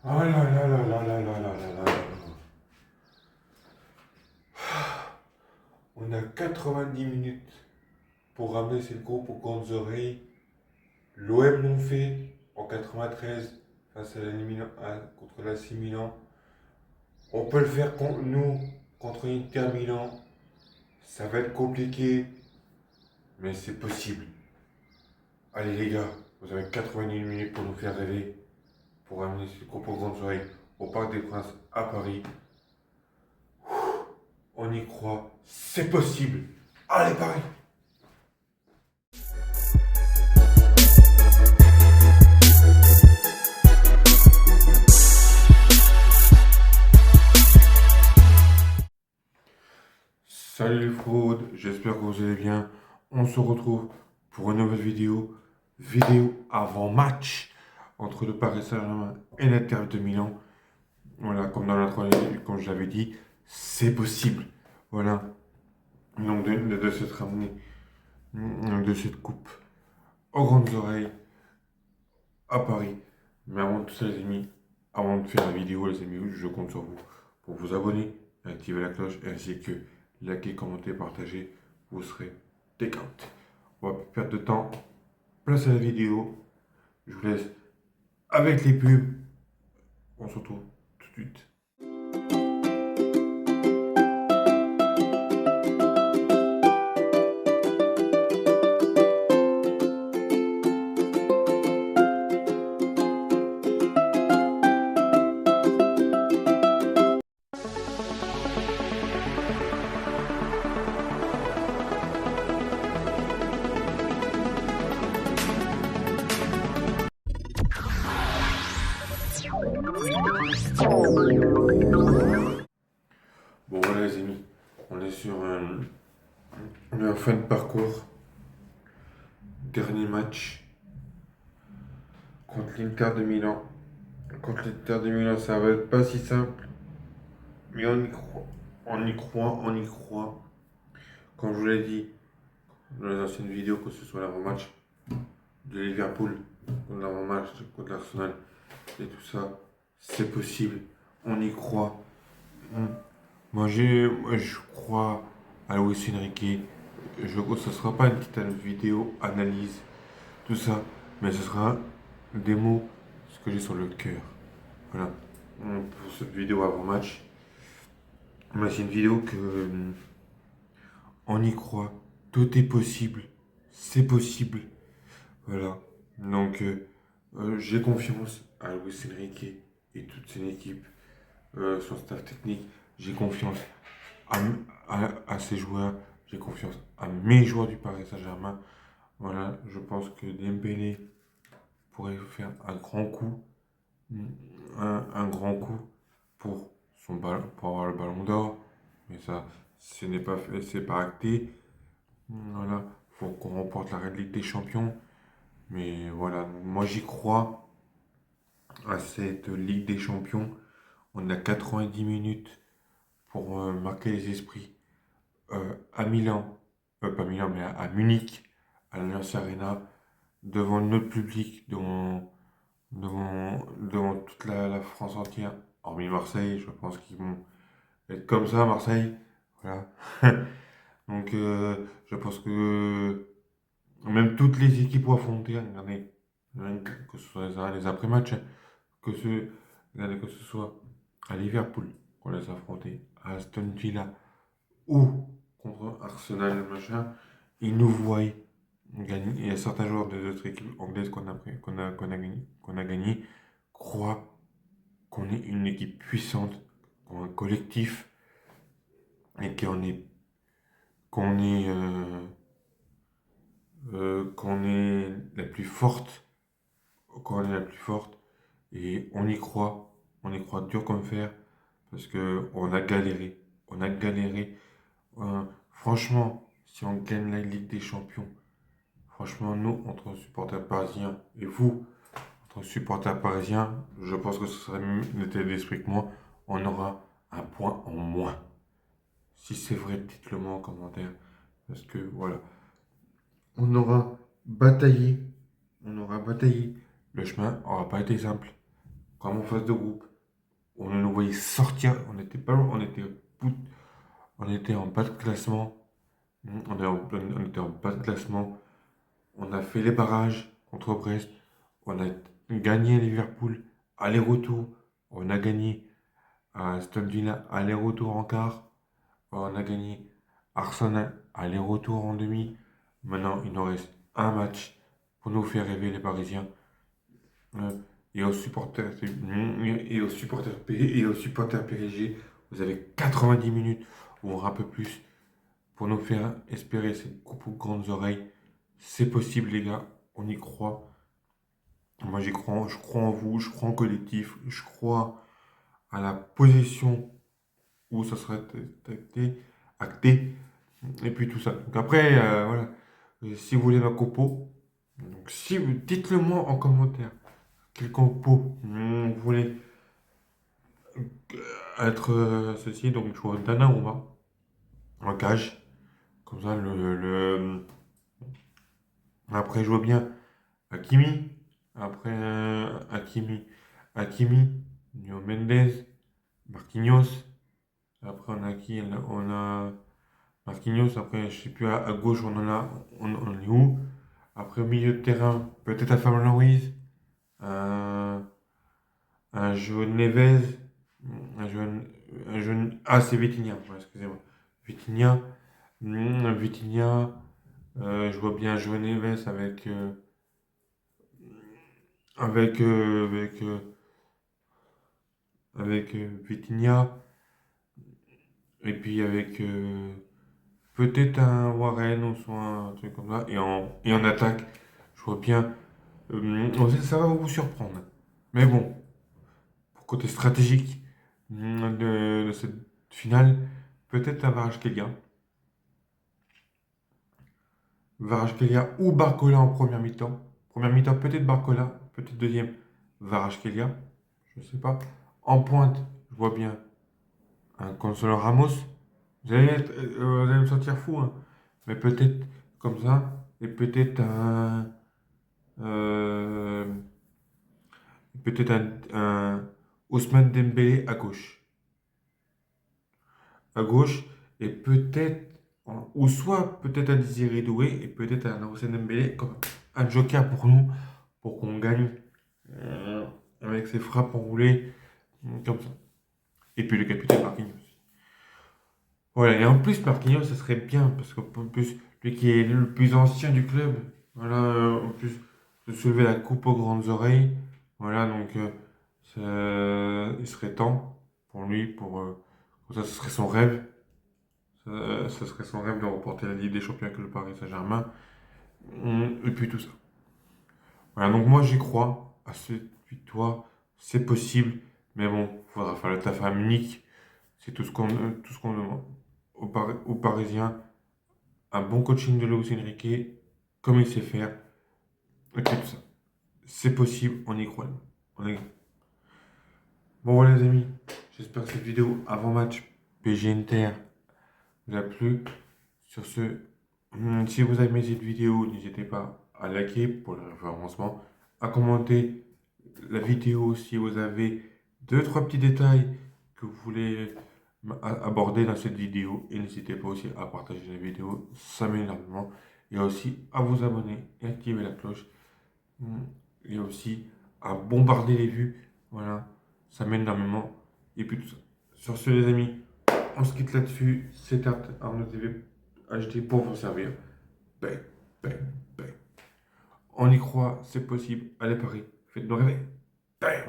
Ah là là là là là là là là là. On a 90 minutes pour ramener cette groupe aux grandes oreilles. L'OM l'ont fait en 93 face à contre l'AC Milan. On peut le faire contre nous, contre Inter Milan. Ça va être compliqué, mais c'est possible. Allez les gars, vous avez 90 minutes pour nous faire rêver, pour ramener cette groupe aux grandes oreilles au Parc des Princes à Paris. On y croit, c'est possible. Allez Paris! Salut les fraudes, j'espère que vous allez bien. On se retrouve pour une nouvelle vidéo avant match entre le Paris Saint-Germain et l'Inter de Milan. Voilà, comme dans l'introduction, comme je l'avais dit, c'est possible. Voilà, donc de cette ramener, de cette coupe aux grandes oreilles à Paris. Mais avant tout ça, les amis, avant de faire la vidéo, les amis, je compte sur vous pour vous abonner, activer la cloche ainsi que liker, commenter, partager. Vous serez décante. On va plus perdre de temps. Place à la vidéo. Je vous laisse avec les pubs. On se retrouve tout de suite. Bon voilà les amis, on est sur un fin de parcours. Dernier match contre l'Inter de Milan. Contre l'Inter de Milan, ça va être pas si simple. Mais on y croit. On y croit, on y croit. Comme je vous l'ai dit dans les anciennes vidéos, que ce soit l'avant-match de Liverpool, ou l'avant-match contre l'Arsenal et tout ça, c'est possible. On y croit. Moi, je crois à Luis Enrique. Ce ne sera pas une petite vidéo analyse, tout ça, mais ce sera des mots, ce que j'ai sur le cœur. Voilà. Pour cette vidéo avant-match. Mais c'est une vidéo que on y croit. Tout est possible. C'est possible. Voilà. Donc, j'ai confiance à Luis Enrique et toute son équipe, son staff technique. J'ai confiance à, à ses joueurs. J'ai confiance à mes joueurs du Paris Saint-Germain. Voilà, je pense que Dembélé pourrait faire un grand coup, un grand coup pour son ballon, pour avoir le ballon d'or. Mais ça, ce n'est pas fait, c'est pas acté. Voilà, faut qu'on remporte la Ligue des Champions. Mais voilà, moi j'y crois à cette Ligue des Champions. On a 90 minutes pour marquer les esprits à Milan, pas Milan, mais à Munich, à l'Allianz Arena, devant notre public, devant toute la France entière, hormis Marseille. Je pense qu'ils vont être comme ça à Marseille. Voilà. Donc, je pense que même toutes les équipes vont affronter, regardez, que ce soit les après-matchs, regardez, que ce soit à Liverpool, qu'on les a affrontés, à Aston Villa ou contre Arsenal, machin, ils nous voient gagner. Il y a certains joueurs de notre équipe anglaise qu'on a gagné croient qu'on est une équipe puissante, qu'on est un collectif et qu'on est, qu'on est la plus forte, qu'on est la plus forte et on y croit dur comme fer parce que on a galéré. Franchement, si on gagne la Ligue des Champions, franchement, nous, entre supporters parisiens et vous, entre supporters parisiens, je pense que ce serait l'état d'esprit que moi, on aura un point en moins. Si c'est vrai, dites-le moi en commentaire. Parce que voilà, on aura bataillé, on aura bataillé. Le chemin n'aura pas été simple. comme en phase de groupe. On nous voyait sortir, on était pas loin, on était en bas de classement. On était en bas de classement. On a fait les barrages contre Brest. On a gagné à Liverpool, aller-retour. On a gagné à Aston Villa, aller-retour en quart. On a gagné Arsenal, aller-retour en demi. Maintenant, il nous reste un match pour nous faire rêver les Parisiens. Euh, et aux supporters, et aux supporters PSG, vous avez 90 minutes, voire un peu plus, pour nous faire espérer cette coupe aux grandes oreilles. C'est possible, les gars, on y croit. Moi, j'y crois, je crois en vous, je crois en collectif, je crois à la position où ça sera acté, et puis tout ça. Donc après, voilà, si vous voulez ma compo, donc si vous dites-le moi en commentaire, quel compo vous voulez être ceci, donc je vois Donnarumma en cage, comme ça après je vois bien Hakimi, après Hakimi, Nuno Mendes, Marquinhos, après on a qui? On a Marquinhos, après je sais plus à gauche on est où? Après au milieu de terrain, peut-être à Fabien Ruiz, un, un João Neves, un jeune, ah c'est Vitinha, ouais, excusez-moi. Vitinha, Vitinha, je vois bien João Neves avec, Vitinha, et puis avec peut-être un Warren ou soit un truc comme ça, et en attaque, je vois bien, ça va vous surprendre. Mais bon, pour côté stratégique de cette finale, peut-être un Varashkelia ou Barcola en première mi-temps. Première mi-temps, peut-être Barcola, peut-être deuxième, Varashkelia, je ne sais pas. En pointe, je vois bien un Gonzalo Ramos. Vous allez me sentir fou, hein. Mais peut-être comme ça, et euh, peut-être un Ousmane Dembélé à gauche. À gauche, et peut-être, ou soit peut-être un Désiré Doué, et peut-être un Ousmane Dembélé comme un joker pour nous, pour qu'on gagne euh, avec ses frappes enroulées, comme ça. Et puis le capitaine Marquinhos. Voilà, et en plus, Marquinhos, ça serait bien, parce qu'en plus, lui qui est le plus ancien du club, voilà, en plus, de soulever la coupe aux grandes oreilles, voilà, donc, il serait temps pour lui, comme ça, ce serait son rêve, ce serait son rêve de remporter la Ligue des Champions avec le Paris Saint-Germain, et puis tout ça. Voilà, donc moi, j'y crois à cette victoire, c'est possible, mais bon, il faudra faire le taf à Munich, c'est tout ce qu'on demande aux Parisiens. Un bon coaching de Luis Enrique, comme il sait faire, ok, tout ça. C'est possible, on y croit. Bon voilà les amis, j'espère que cette vidéo avant-match PG Inter vous a plu. Sur ce, si vous avez aimé cette vidéo, n'hésitez pas à liker pour le référencement, à commenter la vidéo si vous avez deux, trois petits détails que vous voulez aborder dans cette vidéo. Et n'hésitez pas aussi à partager la vidéo, ça m'aide énormément. Et aussi à vous abonner et activer la cloche. Et aussi à bombarder les vues. Voilà, ça m'aide énormément. Et puis tout ça. Sur ce les amis, on se quitte là-dessus. C'est Arnaud TV HD pour vous servir. Bang, bang, bang. On y croit, c'est possible. Allez Paris, faites-nous rêver. Bang.